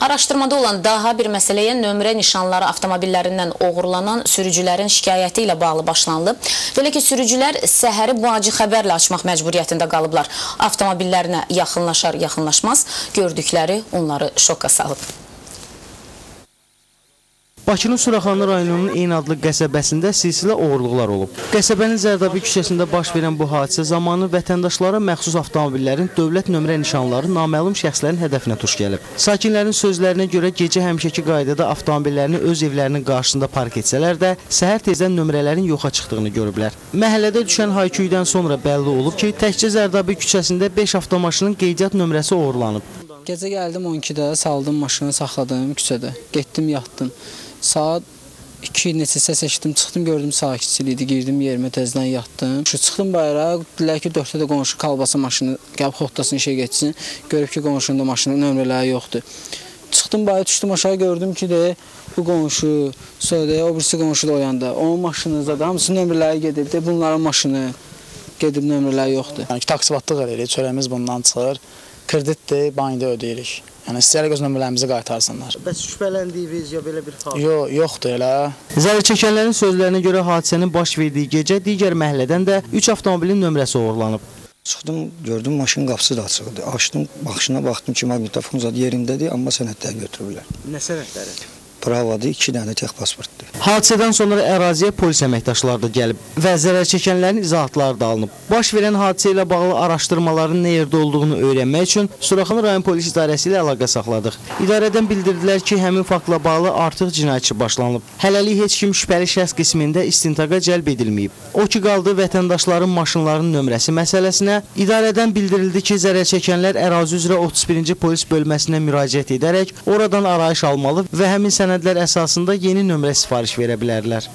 Araşdırmada olan daha bir məsələyə nömrə nişanları avtomobillərindən oğurlanan sürücülərin şikayəti ilə bağlı başlanılıb. Belə ki, sürücülər səhəri bu acı xəbərlə açmaq məcburiyyətində qalıblar. Avtomobillərinə yaxınlaşar-yaxınlaşmaz gördükləri onları şoka salıb. Bakının Suraxanlı rayonunun eyni adlı qəsəbəsində silsilə oğurluqlar olub. Qəsəbənin Zərdabi küçəsində baş verən bu hadisə zamanı vətəndaşlara məxsus avtomobillərin dövlət nömrə nişanları naməlum şəxslərin hədəfinə tuş gəlib. Sakinlərin sözlərinə görə gecə həmişəki qaydada avtomobillərini öz evlərinin qarşısında park etsələr də, səhər tezdən nömrələrin yoxa çıxdığını görüblər. Məhəllədə düşən hayküydən sonra bəlli olub ki, təkcə Zərdabi küçəsində 5 avtomaşının qeydiyyat nömrəsi oğurlanıb. Gecə gəldim 12-də, saldım maşını, saxladım küçədə. Getdim, yatdım. Saat 2 neçə səs eşitdim, çıxdım, gördüm sakitçilik idi, girdim yerimə, təzdən yatdım. Çıxdım bayıra, dedilər ki, 4-də də qonşu kalbasa maşını, gəlib xotdasını işə geçsin, görüb ki, qonşunun da maşının nömrələri yoxdur. Çıxdım bayıra, düşdüm aşağı, gördüm ki, bu qonşu, sonra o birisi qonşu da oyanda, onun maşınızda da hamısının nömrələri gedib, bunların maşını gedib, nömrələri yoxdur. Yəni ki, taksivatlıq eləyirik, çörəyimiz bundan çıxır, kreditdir, bankda ödeyirik. Yəni, istəyərək öz nömrələrimizi qaytarsınlar. Bəs şübhələndiyiniz ya belə bir hal? Yoxdur elə. Zərər çəkənlərin sözlərinə görə hadisənin baş verdiyi gecə digər məhəllədən də 3 avtomobilin nömrəsi oğurlanıb. Çıxdım, gördüm maşının qapısı da açıqdır. Açdım, baxışına baxdım ki, maqnitofon zad yerindədir, amma sənədləri götürürlər. Nə sənədləri? Bravodur, 2 dənə tək pasportdur. Hadisədən sonra əraziyə polis əməkdaşları da gəlib və zərər çəkənlərin izahatları da alınıb. Baş verən hadisə ilə bağlı araşdırmaların nə yerdə olduğunu öyrənmək üçün Suraxanlı rayon polis idarəsi ilə əlaqə saxladıq. İdarədən bildirdilər ki, həmin faktla bağlı artıq cinayət işi başlanıb. Hələlik heç kim şübhəli şəxs qismində istintaqa cəlb edilməyib. O ki qaldı vətəndaşların maşınlarının nömrəsi məsələsinə, idarədən bildirildi ki, zərər çəkənlər ərazi üzrə 31-ci polis bölməsinə müraciət edərək oradan arayış almalı və həmin sənədlər əsasında yeni nömrə sifariş verə bilərlər.